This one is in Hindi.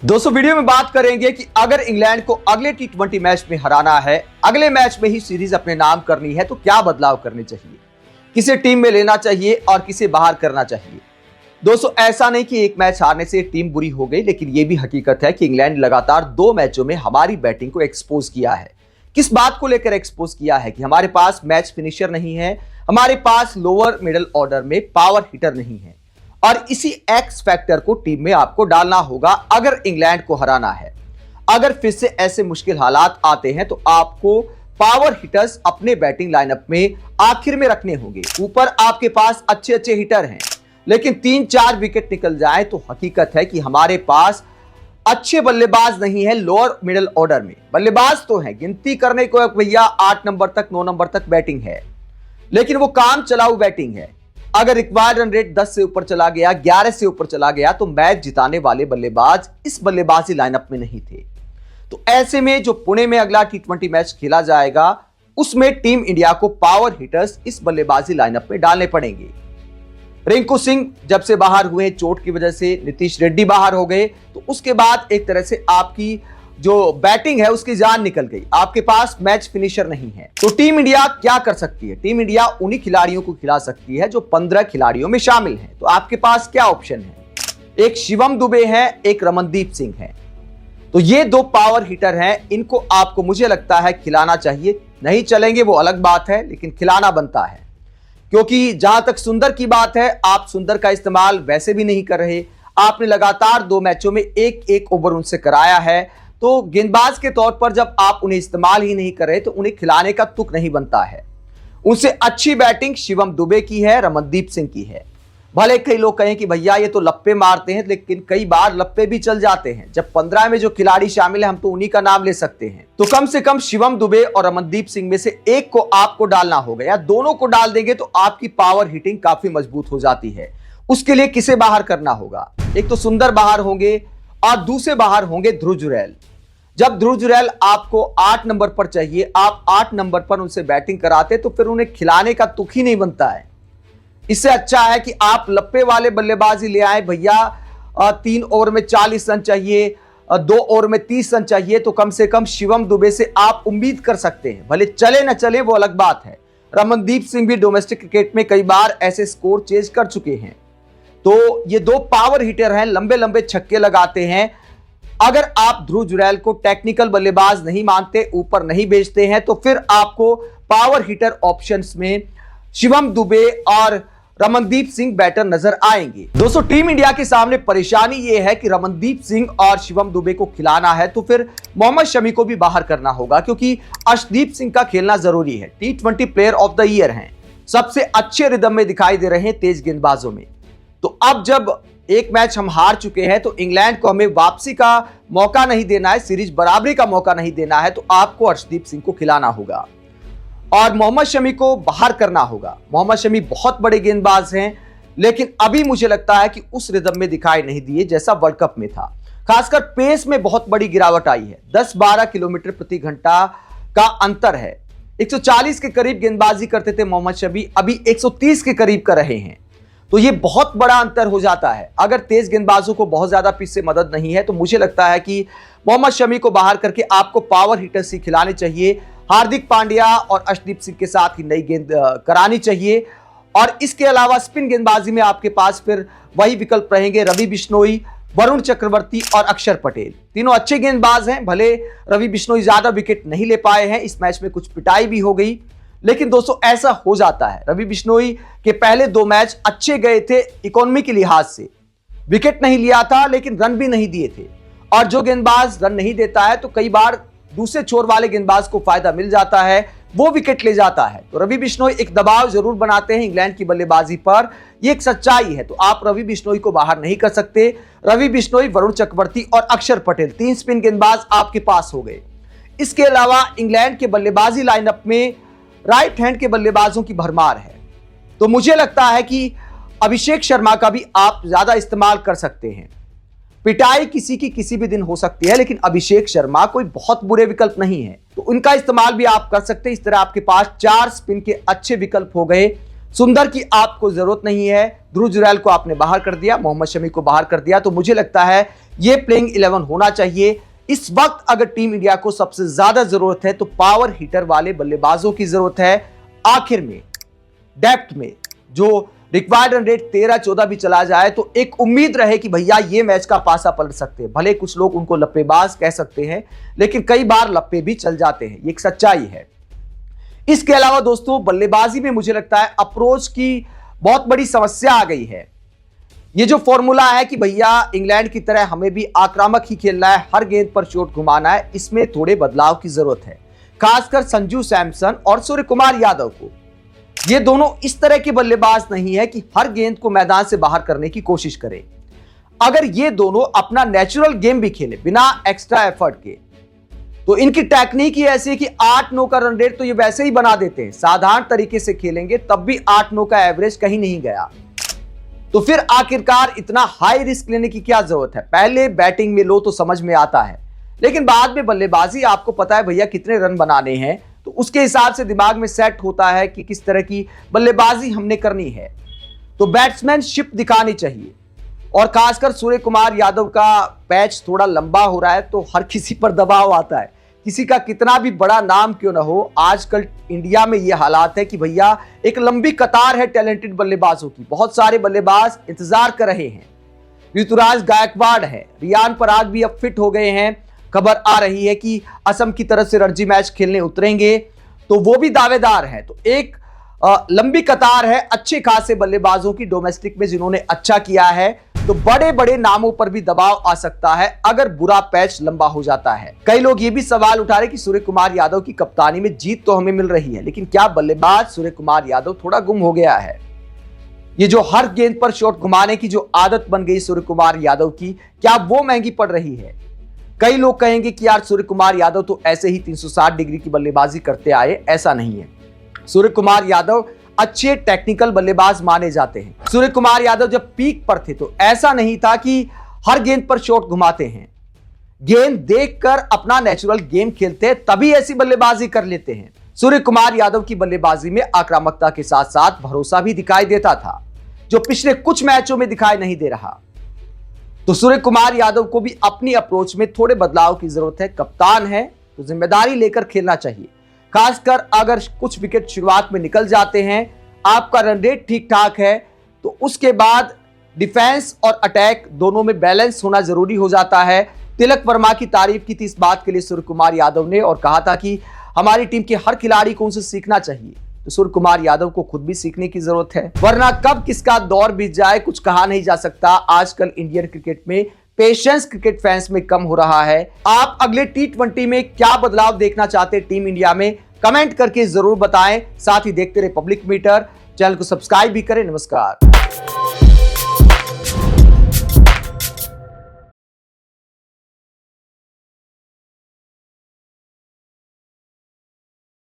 दोस्तों वीडियो में बात करेंगे कि अगर इंग्लैंड को अगले टी20 मैच में हराना है, अगले मैच में ही सीरीज अपने नाम करनी है, तो क्या बदलाव करने चाहिए, किसे टीम में लेना चाहिए और किसे बाहर करना चाहिए। दोस्तों ऐसा नहीं कि एक मैच हारने से टीम बुरी हो गई, लेकिन यह भी हकीकत है कि इंग्लैंड लगातार 2 मैचों में हमारी बैटिंग को एक्सपोज किया है। किस बात को लेकर एक्सपोज किया है कि हमारे पास मैच फिनिशर नहीं है, हमारे पास लोअर मिडिल ऑर्डर में पावर हिटर नहीं है, और इसी एक्स फैक्टर को टीम में आपको डालना होगा अगर इंग्लैंड को हराना है। अगर फिर से ऐसे मुश्किल हालात आते हैं तो आपको पावर हिटर्स अपने बैटिंग लाइनअप में आखिर में रखने होंगे। ऊपर आपके पास अच्छे अच्छे हिटर हैं, लेकिन 3-4 विकेट निकल जाए तो हकीकत है कि हमारे पास अच्छे बल्लेबाज नहीं है। लोअर मिडिल ऑर्डर में बल्लेबाज तो हैं, गिनती करने को भैया 8 नंबर तक 9 नंबर तक बैटिंग है, लेकिन वो काम चलाऊ बैटिंग है। अगर रिक्वायर्ड रन रेट 10 से ऊपर चला गया, 11 से ऊपर चला गया, तो मैच जिताने वाले बल्लेबाज इस बल्लेबाजी लाइनअप में नहीं थे। तो ऐसे में जो पुणे में अगला टी20 मैच खेला जाएगा, उसमें टीम इंडिया को पावर हिटर्स इस बल्लेबाजी लाइनअप में डालने पड़ेंगे। रिंकू सिंह जब से बाहर हुए चोट की वजह से, नीतीश रेड्डी बाहर हो गए, तो उसके बाद एक तरह से आपकी जो बैटिंग है उसकी जान निकल गई। आपके पास मैच फिनिशर नहीं है, तो टीम इंडिया क्या कर सकती है? टीम इंडिया उन्हीं खिलाड़ियों को खिला सकती है जो 15 खिलाड़ियों में शामिल हैं। तो आपके पास क्या ऑप्शन है? एक शिवम दुबे है, एक रमनदीप सिंह है। तो ये 2 पावर हिटर हैं, इनको आपको मुझे लगता है खिलाना चाहिए। नहीं चलेंगे वो अलग बात है, लेकिन खिलाना बनता है, क्योंकि जहां तक सुंदर की बात है, आप सुंदर का इस्तेमाल वैसे भी नहीं कर रहे। आपने लगातार 2 मैचों में एक ओवर उनसे कराया है, तो गेंदबाज के तौर पर जब आप उन्हें इस्तेमाल ही नहीं कर रहे तो उन्हें खिलाने का तुक नहीं बनता है। उनसे अच्छी बैटिंग शिवम दुबे की है, रमनदीप सिंह की है। भले कई लोग कहें कि भैया ये तो लप्पे मारते हैं, लेकिन कई बार लप्पे भी चल जाते हैं। जब 15 में जो खिलाड़ी शामिल है, हम तो उन्हीं का नाम ले सकते हैं। तो कम से कम शिवम दुबे और रमनदीप सिंह में से एक को आपको डालना होगा, या दोनों को डाल देंगे तो आपकी पावर हिटिंग काफी मजबूत हो जाती है। उसके लिए किसे बाहर करना होगा? एक तो सुंदर बाहर होंगे और दूसरे बाहर होंगे ध्रुव जुरैल। जब ध्रुव जुरैल आपको 8 नंबर पर चाहिए, आप 8 नंबर पर उनसे बैटिंग कराते तो फिर उन्हें खिलाने का तुक ही नहीं बनता है। इससे अच्छा है कि आप लप्पे वाले बल्लेबाजी ले आए। भैया 3 ओवर में 40 रन चाहिए, 2 ओवर में 30 रन चाहिए, तो कम से कम शिवम दुबे से आप उम्मीद कर सकते हैं। भले चले न चले वो अलग बात है। रमनदीप सिंह भी डोमेस्टिक क्रिकेट में कई बार ऐसे स्कोर चेज कर चुके हैं। तो ये 2 पावर हिटर हैं, लंबे लंबे छक्के लगाते हैं। अगर आप ध्रुव जुरैल को टेक्निकल बल्लेबाज नहीं मानते, ऊपर नहीं भेजते हैं, तो फिर आपको पावर हिटर ऑप्शंस में शिवम दुबे और रमनदीप सिंह बैटर नजर आएंगे। दोस्तों टीम इंडिया के सामने परेशानी यह है कि रमनदीप सिंह और शिवम दुबे को खिलाना है तो फिर मोहम्मद शमी को भी बाहर करना होगा, क्योंकि अर्शदीप सिंह का खेलना जरूरी है। टी20 प्लेयर ऑफ द ईयर हैं, सबसे अच्छे रिदम में दिखाई दे रहे हैं तेज गेंदबाजों में। तो अब जब एक मैच हम हार चुके हैं, तो इंग्लैंड को हमें वापसी का मौका नहीं देना है, सीरीज बराबरी का मौका नहीं देना है, तो आपको अर्शदीप सिंह को खिलाना होगा और मोहम्मद शमी को बाहर करना होगा। मोहम्मद शमी बहुत बड़े गेंदबाज हैं, लेकिन अभी मुझे लगता है कि उस रिदम में दिखाई नहीं दिए जैसा वर्ल्ड कप में था। खासकर पेस में बहुत बड़ी गिरावट आई है, 10-12 किलोमीटर प्रति घंटा का अंतर है। 140 के करीब गेंदबाजी करते थे मोहम्मद शमी, अभी 130 के करीब कर रहे हैं। तो ये बहुत बड़ा अंतर हो जाता है। अगर तेज गेंदबाजों को बहुत ज्यादा पिच से मदद नहीं है, तो मुझे लगता है कि मोहम्मद शमी को बाहर करके आपको पावर हिटर्स ही खिलाने चाहिए। हार्दिक पांड्या और अर्शदीप सिंह के साथ ही नई गेंद करानी चाहिए। और इसके अलावा स्पिन गेंदबाजी में आपके पास फिर वही विकल्प रहेंगे, रवि बिश्नोई, वरुण चक्रवर्ती और अक्षर पटेल। तीनों अच्छे गेंदबाज हैं। भले रवि बिश्नोई ज्यादा विकेट नहीं ले पाए हैं, इस मैच में कुछ पिटाई भी हो गई, लेकिन दोस्तों ऐसा हो जाता है। रवि बिश्नोई के पहले 2 मैच अच्छे गए थे इकोनॉमी के लिहाज से, विकेट नहीं लिया था लेकिन रन भी नहीं दिए थे। और जो गेंदबाज रन नहीं देता है, तो कई बार दूसरे छोर वाले गेंदबाज को फायदा मिल जाता है, वो विकेट ले जाता है। तो रवि बिश्नोई एक दबाव जरूर बनाते हैं इंग्लैंड की बल्लेबाजी पर, ये एक सच्चाई है। तो आप रवि बिश्नोई को बाहर नहीं कर सकते। रवि बिश्नोई, वरुण चक्रवर्ती और अक्षर पटेल, 3 स्पिन गेंदबाज आपके पास हो गए। इसके अलावा इंग्लैंड के बल्लेबाजी लाइनअप में राइट हैंड के बल्लेबाजों की भरमार है। तो मुझे लगता है कि अभिषेक शर्मा का भी आप ज्यादा इस्तेमाल कर सकते हैं। पिटाई किसी की किसी भी दिन हो सकती है, लेकिन अभिषेक शर्मा कोई बहुत बुरे विकल्प नहीं है, तो उनका इस्तेमाल भी आप कर सकते हैं। इस तरह आपके पास 4 स्पिन के अच्छे विकल्प हो गए। सुंदर की आपको जरूरत नहीं है, ध्रुव जुरैल को आपने बाहर कर दिया, मोहम्मद शमी को बाहर कर दिया। तो मुझे लगता है ये प्लेइंग 11 होना चाहिए। इस वक्त अगर टीम इंडिया को सबसे ज्यादा जरूरत है तो पावर हिटर वाले बल्लेबाजों की जरूरत है। आखिर में डेप्थ में जो रिक्वायर्ड रन रेट 13-14 भी चला जाए तो एक उम्मीद रहे कि भैया ये मैच का पासा पलट सकते हैं। भले कुछ लोग उनको लप्पेबाज कह सकते हैं, लेकिन कई बार लप्पे भी चल जाते हैं, ये एक सच्चाई है। इसके अलावा दोस्तों बल्लेबाजी में मुझे लगता है अप्रोच की बहुत बड़ी समस्या आ गई है। ये जो फॉर्मूला है कि भैया इंग्लैंड की तरह हमें भी आक्रामक ही खेलना है, हर गेंद पर चोट घुमाना है, इसमें थोड़े बदलाव की जरूरत है। खासकर संजू सैमसन और सूर्य कुमार यादव को। ये दोनों इस तरह के बल्लेबाज नहीं है कि हर गेंद को मैदान से बाहर करने की कोशिश करें। अगर ये दोनों अपना नेचुरल गेम भी खेले बिना एक्स्ट्रा एफर्ट के, तो इनकी टेक्निक ही ऐसी है कि 8-9 का रन रेट तो ये वैसे ही बना देते हैं। साधारण तरीके से खेलेंगे तब भी 8-9 का एवरेज कहीं नहीं गया। तो फिर आखिरकार इतना हाई रिस्क लेने की क्या जरूरत है? पहले बैटिंग में लो तो समझ में आता है, लेकिन बाद में बल्लेबाजी आपको पता है भैया कितने रन बनाने हैं, तो उसके हिसाब से दिमाग में सेट होता है कि किस तरह की बल्लेबाजी हमने करनी है। तो बैट्समैनशिप दिखानी चाहिए। और खासकर सूर्य कुमार यादव का पैच थोड़ा लंबा हो रहा है तो हर किसी पर दबाव आता है, किसी का कितना भी बड़ा नाम क्यों ना हो। आजकल इंडिया में यह हालात है कि भैया एक लंबी कतार है टैलेंटेड बल्लेबाजों की। बहुत सारे बल्लेबाज इंतजार कर रहे हैं। ऋतुराज गायकवाड़ है, रियान पराग भी अब फिट हो गए हैं। खबर आ रही है कि असम की तरफ से रणजी मैच खेलने उतरेंगे, तो वो भी दावेदार है। तो एक लंबी कतार है अच्छे खासे बल्लेबाजों की डोमेस्टिक में जिन्होंने अच्छा किया है। तो बड़े बड़े नामों पर भी दबाव आ सकता है अगर बुरा पैच लंबा हो जाता है। कई लोग ये भी सवाल उठा रहे कि सूर्य कुमार यादव की कप्तानी में जीत तो हमें मिल रही है, लेकिन क्या बल्लेबाज सूर्य कुमार यादव थोड़ा गुम हो गया है? ये जो हर गेंद पर शॉट घुमाने की जो आदत बन गई सूर्य कुमार यादव की, क्या वो महंगी पड़ रही है? कई लोग कहेंगे कि यार सूर्य कुमार यादव तो ऐसे ही 360 डिग्री की बल्लेबाजी करते आए, ऐसा नहीं है। सूर्य कुमार यादव अच्छे टेक्निकल बल्लेबाज माने जाते हैं। सूर्य कुमार यादव जब पीक पर थे तो ऐसा नहीं था कि हर गेंद पर शॉट घुमाते हैं। गेंद देखकर अपना नेचुरल गेम खेलते हैं, तभी ऐसी बल्लेबाजी कर लेते हैं। सूर्य कुमार यादव की बल्लेबाजी में आक्रामकता के साथ साथ भरोसा भी दिखाई देता था, जो पिछले कुछ मैचों में दिखाई नहीं दे रहा। तो सूर्य कुमार यादव को भी अपनी अप्रोच में थोड़े बदलाव की जरूरत है। कप्तान है तो जिम्मेदारी लेकर खेलना चाहिए। खासकर अगर कुछ विकेट शुरुआत में निकल जाते हैं, आपका रन रेट ठीक ठाक है, तो उसके बाद डिफेंस और अटैक दोनों में बैलेंस होना जरूरी हो जाता है। तिलक वर्मा की तारीफ की थी इस बात के लिए सूर्य कुमार यादव ने और कहा था कि हमारी टीम के हर खिलाड़ी को उनसे सीखना चाहिए। तो सूर्य कुमार यादव को खुद भी सीखने की जरूरत है, वरना कब किसका दौर बीत जाए कुछ कहा नहीं जा सकता। आजकल इंडियन क्रिकेट में पेशेंस क्रिकेट फैंस में कम हो रहा है। आप अगले T20 में क्या बदलाव देखना चाहते हैं टीम इंडिया में, कमेंट करके जरूर बताएं। साथ ही देखते रहे पब्लिक मीटर, चैनल को सब्सक्राइब भी करें। नमस्कार।